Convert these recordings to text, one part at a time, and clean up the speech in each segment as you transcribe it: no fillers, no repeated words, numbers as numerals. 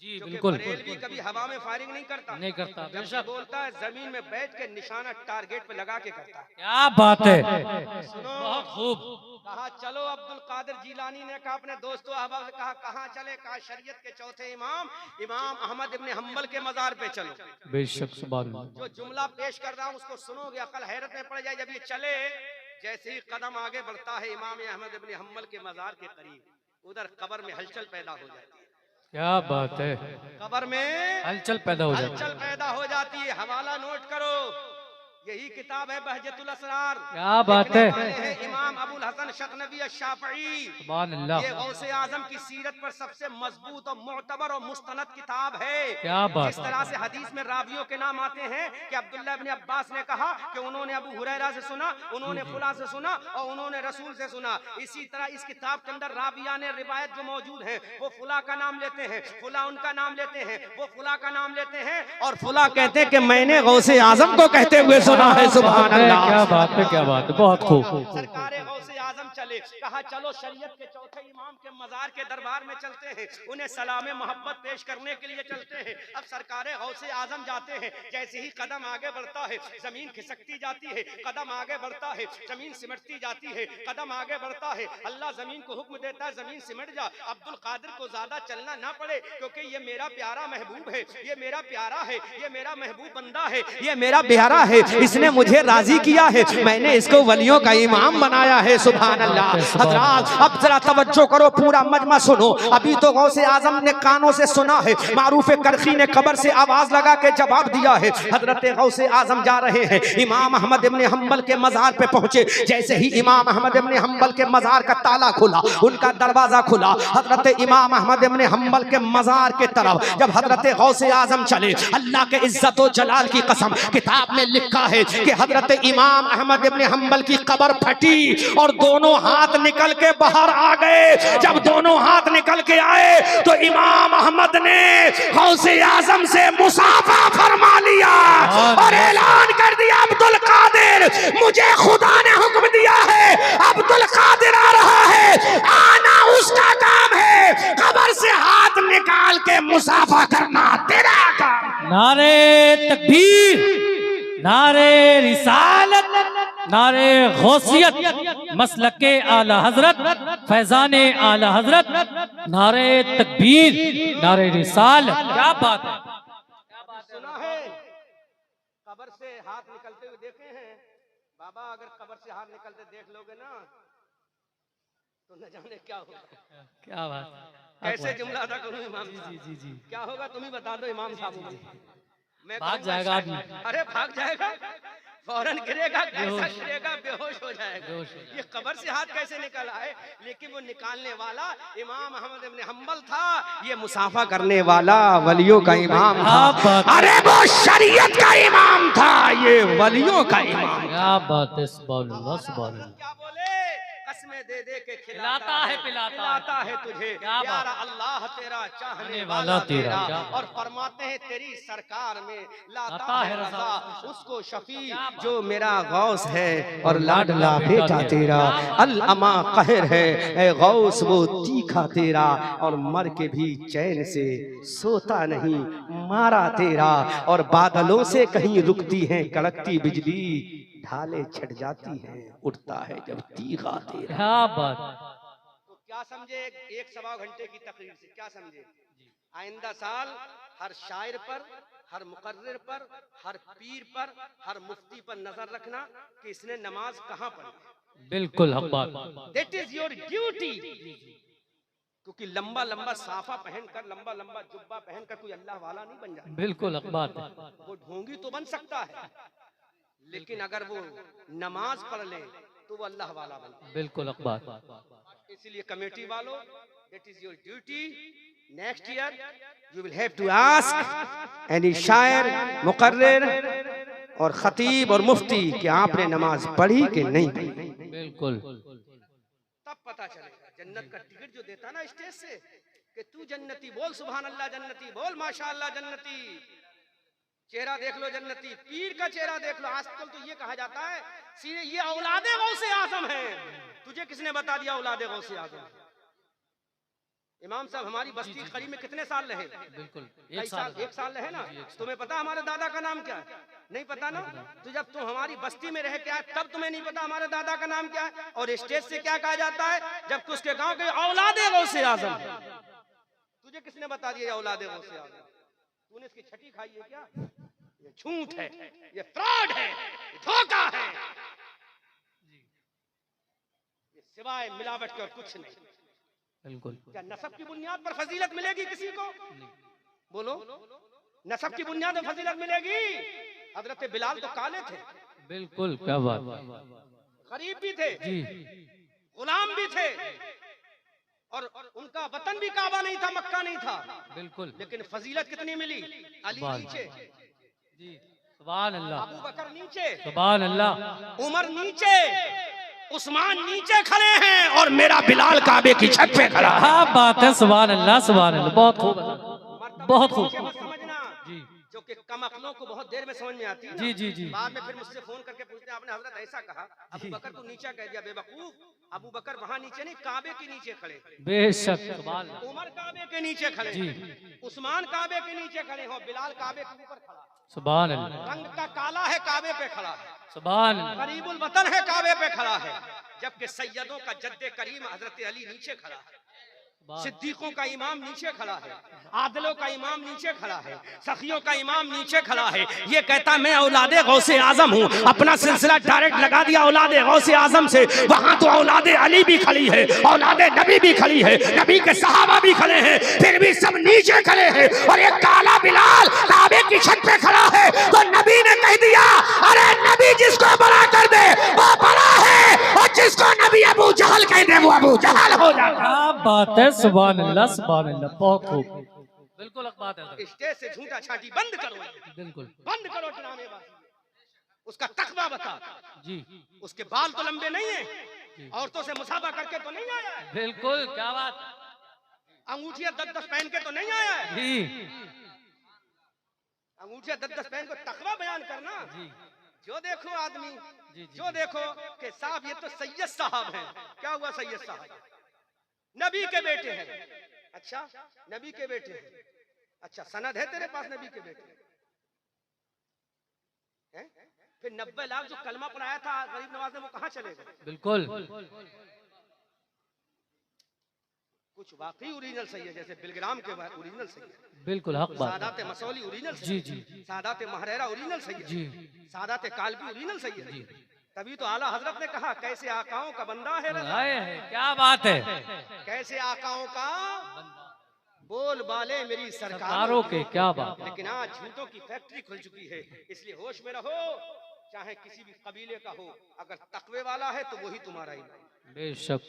जी बिल्कुल। बरेलवी कभी हवा में फायरिंग नहीं करता, नहीं करता, जब बेशक। बोलता है जमीन में बैठ के निशाना टारगेट पे लगा के करता है। क्या बात है, सुनो, बहुत खूब। कहा चलो अब्दुल कादिर जीलानी ने कहा अपने दोस्तों अहबाब से, कहा कहाँ चले, कहा शरीयत के चौथे इमाम इमाम अहमद इब्ने हम्बल के मजार पे चलो। बेशक, सुभान अल्लाह। जो जुमला पेश कर रहा हूँ उसको सुनोगे अकल हैरत में पड़ जाए। जब ये चले, जैसे ही कदम आगे बढ़ता है इमाम अहमद इब्ने हम्बल के मजार के करीब, उधर कब्र में हलचल पैदा हो जाती है। क्या बात है, कब्र में हलचल पैदा हो जाती हलचल है। पैदा हो जाती है। हवाला नोट करो, यही किताब है बहजतुल असरार। क्या बात है, लिखने वाले हैं इमाम अबुल हसन शक्नवी अश-शाफ़ई। सुभान अल्लाह। ये गौसे आजम की सीरत पर सबसे मजबूत और मुअतबर और मुस्तनद किताब है। क्या बात। जिस तरह से हदीस में रावियों के नाम आते हैं कि अब्दुल्लाह इब्ने अब्बास ने कहा कि उन्होंने अबू हुरैरा से सुना, उन्होंने फुला से सुना और उन्होंने रसूल से सुना। इसी तरह इस किताब के अंदर राविया ने रिवायत जो मौजूद है वो फुला का नाम लेते हैं, फुला उनका नाम लेते हैं, वो फुला का नाम लेते हैं और फुला कहते हैं कि मैंने गौसे आजम को कहते हुए सुना है। सुभान अल्लाह। क्या बात है, क्या बात है, बहुत खूब। सरकारे गौसे आजम चले, कहा चलो शरीयत के चौथे इमाम के मजार के दरबार में चलते हैं, उन्हें सलाम मोहब्बत पेश करने के लिए चलते हैं। अब सरकारे गौसे आजम जाते हैं, जैसे ही कदम आगे बढ़ता है जमीन खिसकती जाती है, कदम आगे बढ़ता है जमीन सिमटती जाती है, कदम आगे बढ़ता है अल्लाह जमीन को हुक्म देता है जमीन सिमट जा। अब्दुल कादिर को ज्यादा चलना ना पड़े क्योंकि ये मेरा प्यारा महबूब है, ये मेरा प्यारा है, ये मेरा महबूब बंदा है, ये मेरा प्यारा है, इसने मुझे राजी किया है, मैंने इसको वलियों का इमाम बनाया है। सुभान अल्लाह। हजरात अब जरा तवज्जो करो, पूरा मजमा सुनो। अभी तो गौसे आजम ने कानों से सुना है, मारूफ करखी ने कब्र से आवाज लगा के जवाब दिया है। हजरत गौसे आजम जा रहे हैं, इमाम अहमद इब्ने हम्बल के मजार पे पहुंचे। जैसे ही इमाम अहमद इब्ने हम्बल के मजार का ताला खुला, उनका दरवाजा खुला, हजरत इमाम अहमद इब्ने हम्बल के मजार के तरफ जब हजरत गौसे आजम चले, अल्लाह के इज्जत और जलाल की कसम, किताब में लिखा है कि हजरत इमाम अहमद इब्ने हम्बल की कब्र फटी और दोनों हाथ निकल के बाहर आ गए। जब दोनों हाथ निकल के आए तो इमाम अहमद ने गौसे आजम से मुसाफा फरमा लिया और ऐलान कर दिया, अब्दुल कादिर मुझे खुदा ने हुक्म दिया है, अब्दुल कादिर आ रहा है, आना उसका काम है, कब्र से हाथ निकाल के मुसाफा करना तेरा काम। नारे तकबीर, नारे रिसालत, नारे गौसियत, मसलके आला हजरत, फैजाने आला हजरत, नारे तकबीर, नारे रिसालत। क्या बात है, सुना है कब्र से हाथ निकलते हुए देखे हैं बाबा? अगर कब्र से हाथ निकलते देख लोगे ना तो न जाने क्या होगा। क्या बात। कैसे जुमला अदा करूं इमाम साहब? जी जी जी, क्या होगा तुम ही बता दो इमाम साहब। मैं भाग कहूंगा जाएगा शायद- आदमी। अरे भाग जाएगा, फौरन गिरेगा, कैसा गिरेगा, बेहोश हो जाएगा। बेहोश हो ये कब्र से हाथ कैसे निकल आए? लेकिन वो निकालने वाला इमाम अहमद इब्ने हम्बल था, ये मुसाफा करने वाला वलियों का इमाम था। अरे वो शरीयत का इमाम था, ये वलियों का इमाम। क्या बात है, सुभान अल्लाह, सुभान अल्लाह। क्या बोले? कसमें दे दे के खिलाता है, पिलाता है तुझे, क्या बात। यार अल्लाह तेरा चाहने वाला वाला तेरा। तेरा। क्या और फरमाते हैं तेरी सरकार में लाता लाता है है रजा रजा उसको शफी क्या बात। जो मेरा गौस है और लाडला बेटा तेरा। अल अमा कहर है ए गौस वो तीखा तेरा, और मर के भी चैन से सोता नहीं मारा तेरा। और बादलों से कहीं रुकती है कड़कती बिजली, ढाले छट जाती हैं उठता है जब तीखा तेरा। क्या बात। तो क्या समझे एक सवा घंटे की तकरीर से? क्या समझे? आइंदा साल हर शायर पर, हर मुकर्रिर पर, हर पीर पर, हर मुफ्ती पर नजर रखना कि इसने नमाज कहाँ पढ़ी। बिल्कुल हक बात। That is your duty. क्योंकि लंबा लंबा साफा पहनकर, लंबा लंबा जुब्बा पहनकर कोई अल्लाह वाला नहीं बन जाता। बिल्कुल हक बात है। वो ढोंगी तो बन सकता है, लेकिन अगर वो नमाज पढ़ ले तो वो अल्लाह वाला बनता है। बिल्कुल हक बात। इसलिए कमेटी वालों, that is your duty. Next year you will have to ask any शायर, मुकर्रिर और खतीब और मुफ्ती कि आपने नमाज पढ़ी कि नहीं पढ़ी। बिल्कुल। तब पता चलेगा। जन्नत का टिकट जो देता ना स्टेज से कि तू जन्नती बोल, सुभान अल्लाह जन्नती बोल, माशाअल्लाह जन्नती, चेहरा देख लो जन्नती, पीर का चेहरा देख लो। आजकल तो ये कहा जाता है ये औलादे गौसे आजम है। तुझे किसने बता दिया औलादे गौसे आजम? इमाम साहब हमारी बस्ती खरी में कितने साल रहे? बिल्कुल कई साल, 1 साल रहे ना। तुम्हें पता हमारे दादा का नाम क्या है? नहीं पता ना। तो जब तुम हमारी बस्ती में रह के आए तब तुम्हें नहीं पता हमारे दादा का नाम क्या है? और स्टेज से क्या कहा जाता है जब उसके गांव के औलादे गौसे आजम। तुझे किसने बता दिया औलादे गौसे आजम? तूने इसकी छठी खाई है क्या? ये झूठ है, ये फ्रॉड है, ये धोखा है, ये सिवाय मिलावट के और कुछ नहीं। बिल्कुल। क्या नसब की बुनियाद पर फजीलत मिलेगी किसी को? बोलो, नसब की बुनियाद पर फजीलत मिलेगी? हजरत बिलाल तो काले थे। बिल्कुल, क्या बात, गरीब भी थे जी, गुलाम भी थे और उनका वतन भी काबा नहीं था, मक्का नहीं था। बिल्कुल। लेकिन फजीलत कितनी मिली? अली नीचे, जी, सुभान अल्लाह, अबू बकर नीचे, सुभान अल्लाह, उमर नीचे, उस्मान नीचे खड़े हैं और मेरा बिलाल काबे की छत पे खड़ा है। क्या बात है, सुभान अल्लाह, सुभान अल्लाह, बहुत खूब, बहुत खूब, समझना जी, जो कि कम अक्लों को बहुत देर में समझ में आती है ना। जी जी जी, बाद में फिर मुझसे फोन करके पूछते हैं आपने हजरत ऐसा कहा, अबू बकर को नीचा कह दिया। बेवकूफ, अबू बकर वहां नीचे नहीं काबे के नीचे खड़े। बेशक, सुभान अल्लाह, उमर काबे के नीचे खड़े, जी, उस्मान काबे के नीचे खड़े हो, बिलाल काबे के ऊपर खड़ा। सुभान अल्लाह, रंग का काला है काबे पे खड़ा है, सुभान अल्लाह, करीबुल वतन है काबे पे खड़ा है। जबकि सैयदों का जद्दे करीम हजरत अली नीचे खड़ा है, सिद्दीकों का इमाम नीचे खड़ा है, आदिलों का इमाम नीचे खड़ा है, सखियों का इमाम नीचे खड़ा है। ये कहता मैं औलादे गौसे आजम हूँ, अपना सिलसिला डायरेक्ट लगा दिया औलादे गौसे आजम से। वहां तो औलादे अली भी खड़ी है, औलादे नबी भी खड़ी है, नबी के सहाबा भी खड़े हैं, फिर भी सब नीचे खड़े हैं। और एक काला बिलाल काबे की छत पे खड़ा है तो नबी ने कह दिया अरे नबी जिसको बड़ा कर दे वो बड़ा है, और जिसको नबी अबू जहल कह दे वो अबू जहल हो जाता। क्या बात है, सुभान अल्लाह, सुभान अल्लाह, बहुत खूब, बिल्कुल एक बात है। स्टेज से झूठा छाटी बंद करो, बिल्कुल बंद करो ड्रामेबाजी। उसका तकवा बता, जी, उसके बाल तो लंबे नहीं है, औरतों से मुसाफा करके तो नहीं आया है, बिल्कुल, क्या बात, अंगूठियां 10-10 पहन के तो नहीं आया है। जी, अंगूठियां 10-10 पहन को तकवा बयान करना। जी, जो देखो आदमी, जी, जो देखो कि साहब ये तो सैयद साहब हैं। क्या हुआ सैयद साहब? नबी के बेटे हैं। अच्छा, नबी के बेटे हैं। अच्छा, सनद है तेरे पास नबी के बेटे हैं? फिर 90 लाख जो कलमा पढ़ाया था गरीब नवाज ने वो कहाँ चले गए? बिल्कुल, कुछ वाकई ओरिजिनल सही है, जैसे बिलग्राम के ओरिजिनल सही है, बिल्कुल हक बात, सादात मसौली ओरिजिनल जी सही जी है, सादात महरेरा ओरिजिनल सही है, जी, सादात कालबी ओरिजिनल सही है। जी, तभी तो आला हजरत ने कहा कैसे आकाओं का बंदा है रजा, है, क्या बात है, कैसे आकाओं का बोल बाले मेरी सरकारों सरकारों के, क्या बात, लेकिन आज झूठों की फैक्ट्री खुल चुकी है। इसलिए होश में रहो, चाहे किसी भी कबीले का हो, अगर तकवे वाला है तो वही तुम्हारा इमाम, बेशक,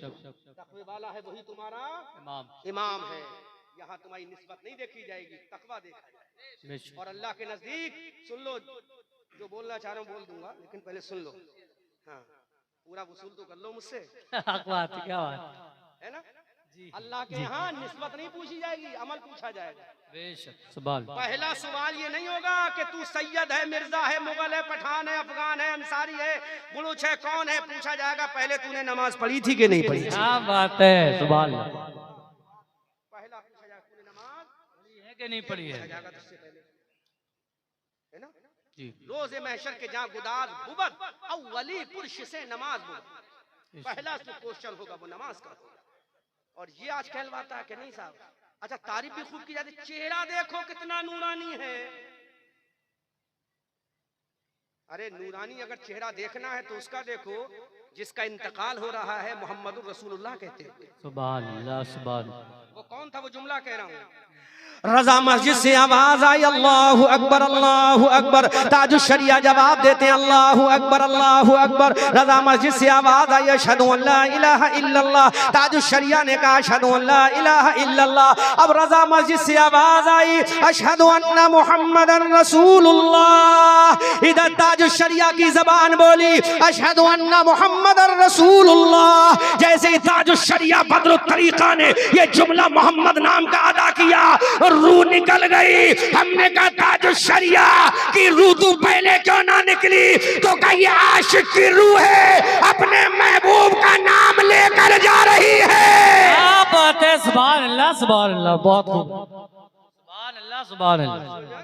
तकवे वाला है वही तुम्हारा इमाम, इमाम है। यहाँ तुम्हारी निस्बत नहीं देखी जाएगी, तकवा देखा जाएगा। बेशक, और अल्लाह के नजदीक सुन लो, जो बोलना चाह रहा हूँ बोल दूंगा, लेकिन पहले सुन लो। हाँ, पूरा वसूल तो कर लो मुझसे, हक बात, क्या बात है ना? जी, अल्लाह के यहाँ निस्बत नहीं पूछी जाएगी, अमल पूछा जाएगा। बेशक, सुभान, पहला सवाल ये नहीं होगा कि तू सैयद है, मिर्जा है, मुगल है, पठान है, अफगान है, अंसारी है, बुलूच है, कौन है? पूछा जाएगा पहले तूने नमाज पढ़ी थी कि नहीं पढ़ी थी। क्या बात है, सुभान, पहला पूछा जाएगा तूने नमाज पढ़ी है कि नहीं पढ़ी है, जाएगा तुझसे पहले, है ना? जी, रोजे महशर के जहाँ गुदार बुबद अव्वली पुरुष से नमाज बुबद, पहला जो क्वेश्चन होगा वो नमाज का होगा। और ये आज कहलवाता है कि नहीं साहब। अच्छा, तारीफ भी खूब की जाती, चेहरा देखो कितना नूरानी है। अरे नूरानी अगर चेहरा देखना है तो उसका देखो जिसका इंतकाल हो रहा है, मोहम्मद रसूलुल्लाह कहते हैं। सुभान अल्लाह, सुभान, वो कौन था? वो जुमला कह रहा हूँ। रजा मस्जिद से आवाज आई अल्लाहु अकबर, अल्लाहु अकबर। ताजुश शरिया जवाब देते हैं अल्लाहु अकबर, अल्लाहु अकबर। रजा मस्जिद से आवाज आई अशहदु अल्ला इलाहा इल्लल्लाह। ताजुश शरिया ने कहा अशहदु अल्ला इलाहा इल्लल्लाह। अब रजा मस्जिद से आवाज आई अशहदु अन्ना मुहम्मदन रसूलुल्लाह। इधर ताजुश शरिया की जबान बोली अशहदु अन्ना मुहम्मदन रसूलुल्लाह। जैसे ही ताजुश शरिया बदरुत तरीका ने ये जुमला मोहम्मद नाम का अदा किया, रूह निकल गई। हमने कहा ताजुश शरिया की रूह तो पहले क्यों ना निकली? तो कहिए आशिक की रूह है, अपने महबूब का नाम लेकर जा रही है। बात है, सुभान अल्लाह, बहुत खूब, सुभान अल्लाह, सुभान अल्लाह।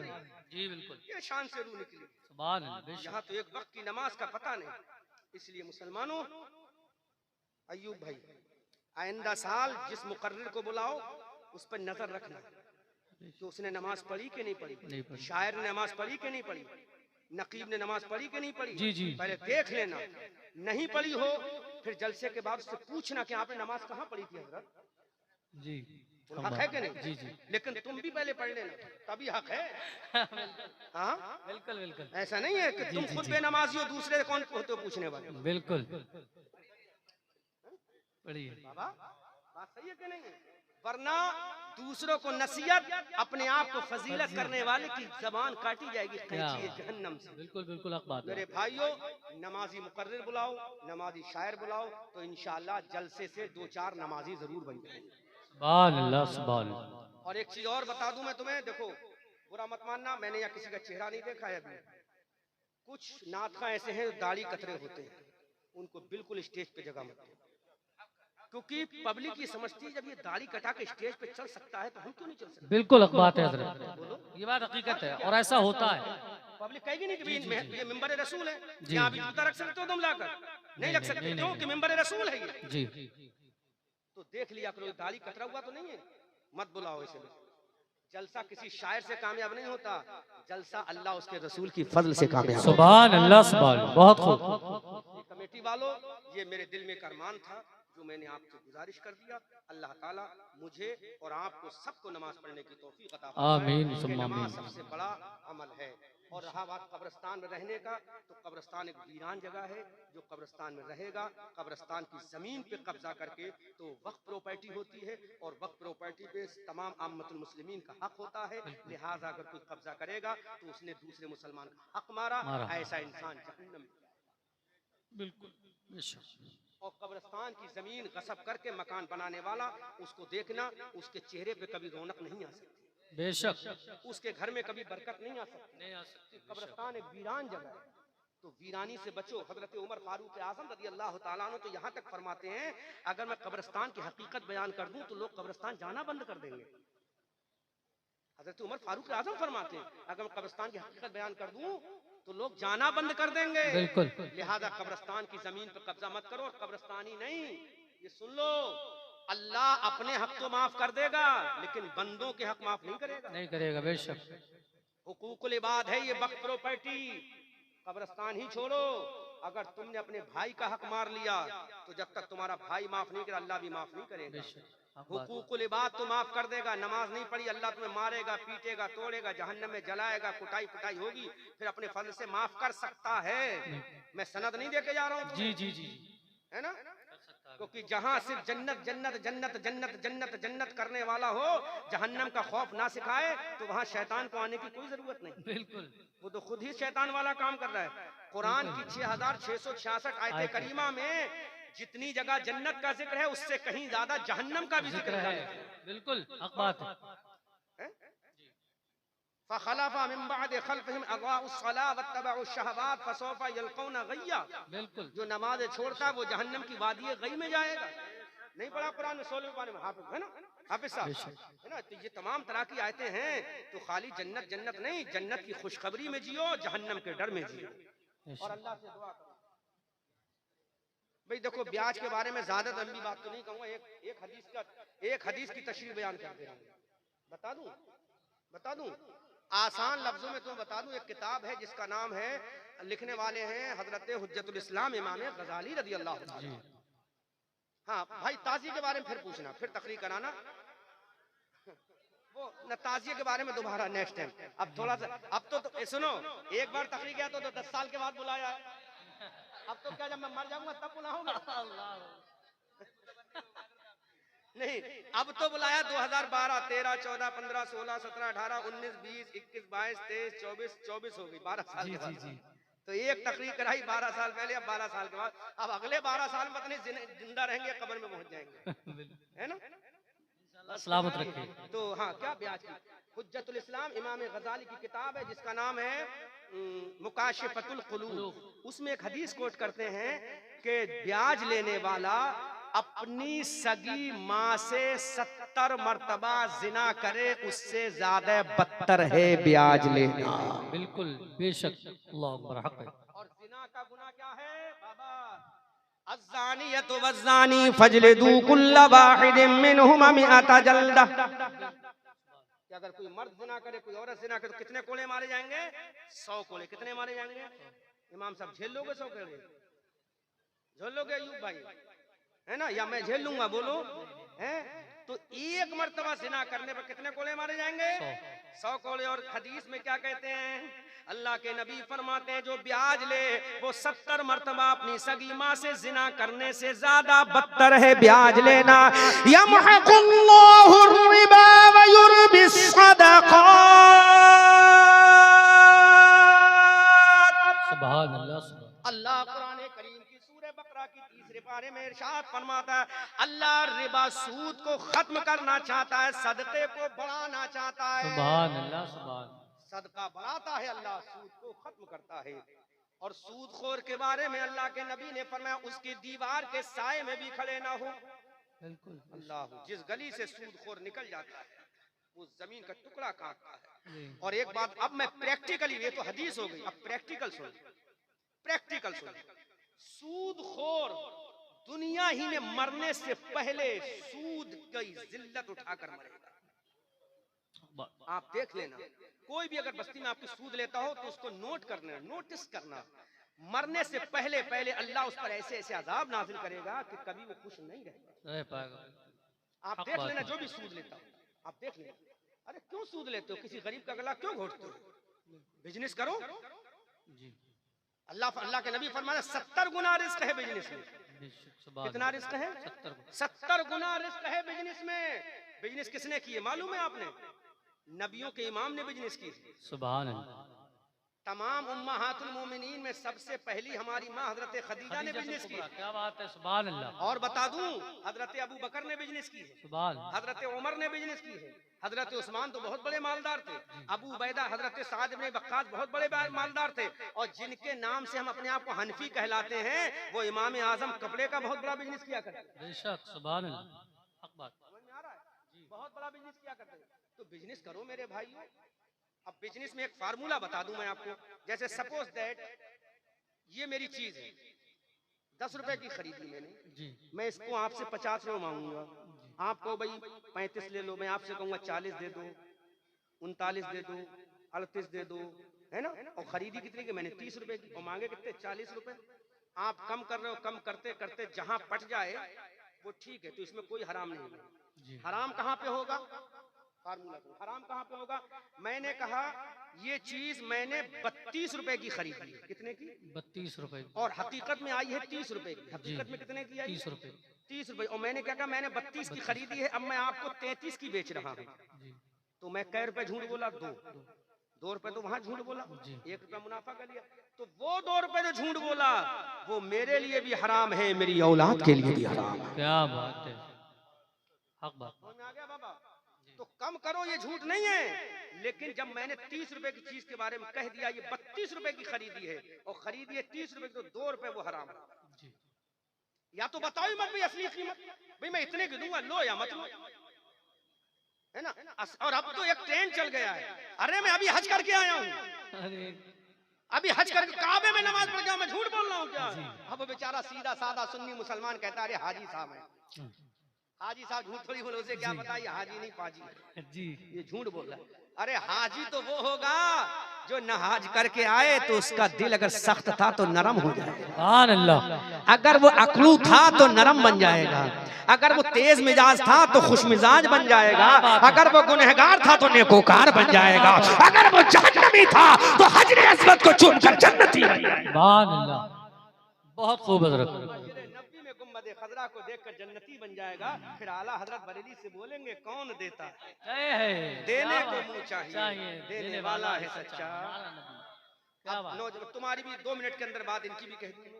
जी बिल्कुल, ये शान से रूह निकली। सुभान अल्लाह। यहाँ तो एक वक्त की नमाज का पता नहीं, इसलिए मुसलमानों, अयूब भाई, आइंदा साल जिस मुकर्रिर को बुलाओ उस पर नजर रखना कि उसने नमाज पढ़ी कि नहीं पढ़ी, शायर ने नमाज पढ़ी कि नहीं पढ़ी, नकीब ने नमाज पढ़ी कि नहीं पढ़ी। जी जी, पहले देख लेना, नहीं पढ़ी हो फिर जलसे के बाद उससे पूछना कि आपने नमाज कहाँ पढ़ी थी हजरत। जी हक है कि नहीं? जी जी, लेकिन तुम भी पहले पढ़ लेना, तभी हक है। हाँ बिल्कुल बिल्कुल, ऐसा नहीं है कि तुम खुद बेनमाजी हो, दूसरे कौन होते हो पूछने वाले। बिल्कुल पढ़िए बाबा, बात सही है कि नहीं है? वरना दूसरों को नसीहत, अपने आप को फजीलत करने वाले की जबान काटी जाएगी कैंची जहन्नम से। बिल्कुल बिल्कुल हक बात है। मेरे भाइयों, नमाजी मुकर्रिर बुलाओ, नमाजी शायर बुलाओ, तो इंशाअल्लाह जलसे से 2-4 नमाजी जरूर बन जाएंगे। सुभान अल्लाह, सुभान अल्लाह। और एक चीज और बता दूं मैं तुम्हें, देखो बुरा मत मानना, मैंने यहाँ किसी का चेहरा नहीं देखा है अभी। कुछ नातखा ऐसे हैं जो दाढ़ी कतरे होते हैं, उनको बिल्कुल स्टेज पे जगह मत दो, क्योंकि पब्लिक ये समझती है जब ये दाढ़ी कटा के स्टेज पे चल सकता है तो हम क्यों नहीं चल सकते। बिल्कुल हक बात है हजरत, ये बात हकीकत है और ऐसा होता है। पब्लिक कहेगी नहीं कि ये मिंबर रसूल है, यहाँ भी जूता रख सकते हो तुम लाकर, नहीं रख सकते, क्यों कि मिंबर रसूल है ये। जी, तो देख लिया करो, दाढ़ी कतरा हुआ तो नहीं है, मत बुलाओ इसे। जलसा किसी शायर से कामयाब नहीं होता, जलसा अल्लाह उसके रसूल की फजल से कामयाब। सुभान अल्लाह, सुभान, बहुत खूब। कमेटी वालों, ये मेरे दिल में एक अरमान था जो मैंने आपसे गुजारिश कर दिया। अल्लाह ताला मुझे और आपको सबको नमाज पढ़ने की तौफीक अता फरमाए। आमीन, नमाज सबसे बड़ा अमल है। और रहा बात कब्रिस्तान में रहने का, तो कब्रिस्तान एक वीरान जगह है। जो कब्रिस्तान में रहेगा, कब्रिस्तान की जमीन पे कब्जा करके, तो वक्फ प्रॉपर्टी होती है और वक्फ प्रॉपर्टी पे तमाम आम्मतुल मुस्लिमीन का हक होता है। लिहाजा अगर कोई कब्जा करेगा तो उसने दूसरे मुसलमान का हक मारा, ऐसा इंसान जहन्नम में जाएगा। बिल्कुल। और कब्रिस्तान की जमीन गसब करके मकान बनाने वाला, उसको देखना, उसके चेहरे पे कभी रौनक नहीं आ सकती, बेशक, उसके घर में कभी बरकत नहीं आ सकती। कब्रिस्तान एक वीरान जगह है, तो वीरानी से बचो। हजरत उमर फारूक आजम रज़ी अल्लाह ताला अन्हु तो यहाँ तक फरमाते हैं, अगर मैं कब्रिस्तान की हकीकत बयान कर दूं तो लोग कब्रिस्तान जाना बंद कर देंगे। हजरत उमर फारूक आजम फरमाते हैं, अगर मैं कब्रिस्तान की हकीकत बयान कर दूं तो लोग जाना बंद कर देंगे। बिल्कुल। लिहाजा कब्रिस्तान की जमीन पर कब्जा मत करो। कब्रिस्तानी नहीं, ये सुन लो, अल्लाह अपने हक तो माफ कर देगा, लेकिन बंदों के हक माफ नहीं करेगा। नहीं करेगा, बेशक। हुकूकुल इबाद है ये वक्फ प्रॉपर्टी। कब्रिस्तान ही छोड़ो, अगर तुमने अपने भाई का हक मार लिया तो जब तक तुम्हारा भाई माफ नहीं करे, अल्लाह भी माफ नहीं करेगा। हुकूकुल इबाद तो माफ कर देगा। नमाज नहीं पढ़ी, अल्लाह तुम्हें मारेगा, पीटेगा, तोड़ेगा, जहन्नम में जलाएगा, कुटाई कुटाई होगी, फिर अपने फजल से माफ कर सकता है। मैं सनद नहीं देके जा रहा हूँ, जी जी जी, है ना, क्योंकि जहाँ सिर्फ जन्नत जन्नत जन्नत जन्नत जन्नत जन्नत करने वाला हो, जहन्नम का खौफ ना सिखाए, तो वहाँ शैतान को आने की कोई जरूरत नहीं। बिल्कुल, वो तो खुद ही शैतान वाला काम कर रहा है। कुरान की 6666 आयत करीमा में जितनी जगह जन्नत का जिक्र है, उससे कहीं ज्यादा जहन्नम का भी जिक्र है। बिल्कुल हक बात है। फखलफा मिन बाद खल्फहिम अगाउस सलाह वत्तबउश शहवात फसौफा यल्कौना गय्या। बिल्कुल, जो नमाज छोड़ता वो जहन्नम की वादी गई में जाएगा। नहीं पढ़ा कुरान में 16वें पारे में, हाफिज है ना, हाफिज साहब है ना। तो ये तमाम तरह की आयतें हैं। तो खाली जन्नत जन्नत नहीं, जन्नत की खुशखबरी में जियो, जहन्नम के डर में जियो। और अल्लाह से दुआ करो। भाई देखो, ब्याज के बारे में ज्यादा लंबी बात तो नहीं कहूंगा, एक हदीस की तशरीह बयान कर दे रहा हूं। बता दूं आसान लफ्जों में तुम्हें बता दूं। एक किताब है जिसका नाम है, लिखने वाले हैं हजरत हुज्जतुल इस्लाम इमाम गजाली रज़ी अल्लाह ताला। हाँ भाई, ताज़िये के बारे में फिर पूछना, फिर तकरीर कराना। वो न ताज़िये के बारे में दोबारा नेक्स्ट टाइम। अब थोड़ा सा, अब तो सुनो, एक बार तकरीर किया तो 10 साल के बाद बुलाया। अब तो क्या, जब मैं मर जाऊंगा तब बुलाऊंगा? नहीं, अब तो बुलाया 2012, 13, 14, 15, 16, 17, 18, 19, 20, 21, 22, 23, 24 हो गई, 12 साल के बाद। तो एक तकरीर कराई 12 साल पहले, अब 12 साल के बाद। अब अगले 12 साल में पता नहीं जिंदा रहेंगे, कब्र में पहुंच जाएंगे, है ना, सलामत रखे। तो हाँ, क्या ब्याज की हुज्जतुल इस्लाम इमाम गजाली की किताब है जिसका नाम है मुकाशिफतुल कुलूब। उसमें एक हदीस कोट करते हैं कि ब्याज लेने वाला अपनी सगी माँ से 70 मर्तबा जिना करे उससे ज्यादा बदतर है ब्याज लेना। बिल्कुल बेशक, अल्लाह अकबर, हक है। और जिना का गुनाह क्या है बाबा? अज़्ज़ानियतु वज़्ज़ानी फजलिदू कुल्ला वाहिदिम मिनहुमा मिअता जल्दा। कि अगर कोई मर्द जिना करे, कोई औरत जिना करे तो कितने कोड़े मारे जाएंगे? 100 कोड़े। कितने मारे जाएंगे? इमाम साहब झेल लोगे 100 कोड़े? झेल लोगे अयूब भाई? है ना, या मैं झेल लूंगा? बोलो हैं? तो एक मर्तबा जिना करने पर कितने कोड़े मारे जाएंगे? 100 कोड़े। और हदीस में क्या कहते हैं? अल्लाह के नबी फरमाते हैं जो ब्याज ले वो 70 मर्तबा अपनी सगी माँ से जिना करने से ज्यादा बदतर है ब्याज लेना। यमहकुल्लाहु रिबा व युरबिस सदक़ात। सुभान अल्लाह, सुभान अल्लाह कुरान करीम की सूरह बकरा की 3 पारे में इरशाद फरमाता है अल्लाह रिबा सूद को खत्म करना चाहता है, सदक़े को बढ़ाना चाहता है। सुभान अल्लाह, सुभान। सदका बढ़ाता है, अल्लाह सूद को खत्म करता है। और सूदखोर के बारे में अल्लाह के नबी ने फरमाया उसकी दीवार के साए में भी खड़े ना हो। बिल्कुल अल्लाह, जिस गली से सूदखोर निकल जाता है वो जमीन का टुकड़ा काटता है। जी। और एक बात अब मैं प्रैक्टिकली, ये तो हदीस हो गई, अब प्रैक्टिकल सुन, प्रैक्टिकल सुन। सूदखोर दुनिया ही में मरने से पहले सूद की जिल्लत उठाकर मरेगा। आप देख लेना, कोई भी अगर बस्ती में आपकी सूद लेता हो तो उसको नोट करना, नोटिस करना। मरने से पहले पहले अल्लाह उस पर ऐसे ऐसे अजाब नाजिल करेगा कि कभी वो खुश नहीं रह पाएगा। आप देख लेना जो भी सूद लेता हो, आप देख लेना। अरे क्यों सूद लेते हो? किसी गरीब का गला क्यों घोटते हो? बिजनेस करो जी। अल्लाह के नबी फरमाया 70 गुना रिस्क है बिजनेस में। कितना रिस्क है? 70 गुना रिस्क है बिजनेस में। बिजनेस किसने किए मालूम है आपने? नबियों के इमाम ने बिजनेस की। सुभान अल्लाह। तमाम उम्महातुल मोमिनीन में सबसे पहली हमारी माँ हजरत खदीजा ने बिजनेस की। क्या बात है, सुभान अल्लाह। और बता दूं हजरत अबू बकर ने बिजनेस की है, सुभान। हजरत उमर ने बिजनेस की है, हजरत उस्मान तो बहुत बड़े मालदार थे, अबू उबैदा हजरत साद इब्न वक्कास बहुत बड़े मालदार थे। और जिनके नाम से हम अपने आप को हनफी कहलाते हैं वो इमाम आजम कपड़े का बहुत बड़ा बिजनेस किया करते। बेशक, सुभान अल्लाह, हक बात। समझ में आ रहा है? बहुत बड़ा बिजनेस किया करते। तो बिजनेस करो मेरे भाइयों। अब बिजनेस में एक फार्मूला बता दूं मैं आपको। जैसे सपोज दैट ये मेरी चीज है, 10 रुपए की खरीदी मैंने जी। मैं इसको आपसे 50 रुपए मांगूंगा, आपको भाई 35 ले लो, मैं आपसे कहूंगा 40 दे दो, 39 दे दो, 38 दे दो, है ना? और खरीदी कितने की? मैंने 30 रुपए की और मांगे कितने? 40 रुपए। आप कम कर रहे हो, कम करते करते जहां पट जाए वो ठीक है, तो इसमें कोई हराम नहीं है। हराम कहाँ पे होगा? फार्मूला को, हराम कहाँ पे होगा? मैंने कहा ये चीज मैंने 32 रुपए की खरीदी। कितने की? 32 रुपए। और हकीकत में आई है 30 रुपए की। हकीकत में कितने की आई? 30 रुपए। 30 रुपए। और मैंने क्या कहा? मैंने 32 की खरीदी है, अब मैं आपको 33 की बेच रहा हूँ। तो मैं कै रुपए झूठ बोला? 2 रुपए तो वहां झूठ बोला, 1 रुपया मुनाफा कर लिया। तो वो 2 रुपए जो झूठ बोला वो मेरे लिए भी हराम है, मेरी औलाद के लिए भी हराम है। क्या बात है, हक बात। समझ में आ गया बाबा? तो कम करो, ये झूठ नहीं है। लेकिन जब मैंने 30 रुपए की चीज के बारे में कह दिया ये 32 रुपए की खरीदी है और खरीदी है 30 रुपए की, तो 2 रुपए वो हराम है। या तो बताओ ही मत भाई असली कीमत, भाई मैं इतने की दूंगा, लो या मत लो, है ना? और अब तो एक ट्रेंड चल गया है, अरे मैं अभी हज करके आया हूँ, अभी हज करके काबे में नमाज पढ़ गया, मैं झूठ बोल रहा हूँ क्या? अब बेचारा सीधा साधा सुन्नी मुसलमान कहता है अरे हाजी साहब है। हाजी साहब झूठ थोड़ी बोले, उसे क्या पता ये हाजी नहीं पाजी जी, ये झूठ बोल रहा है। अरे हाजी तो वो होगा जो नहाज करके आए तो उसका दिल अगर सख्त था तो नरम हो जाएगा। सुभान अल्लाह। अगर वो अकलू था तो नरम बन जाएगा, अगर वो तेज मिजाज था तो खुश मिजाज बन जाएगा, अगर वो गुनहगार था तो नेकोकार बन जाएगा, अगर वो जहन्नमी था तो हजरे अस्वद को चुनकर जन्नती बन जाएगा। सुभान अल्लाह, बहुत खूब हजरत। गुम्बद खजरा को देखकर जन्नती बन जाएगा। फिर आला हजरत बरेली से बोलेंगे कौन देता है, देने को मुंह चाहिए, देने वाला है सच्चा। तुम्हारी भी 2 मिनट के अंदर बाद इनकी भी कह दूंगी।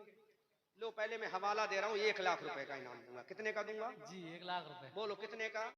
लो पहले मैं हवाला दे रहा हूँ, 1 लाख रुपए का इनाम दूंगा। कितने का दूंगा? जी 1 लाख रुपए। बोलो कितने का?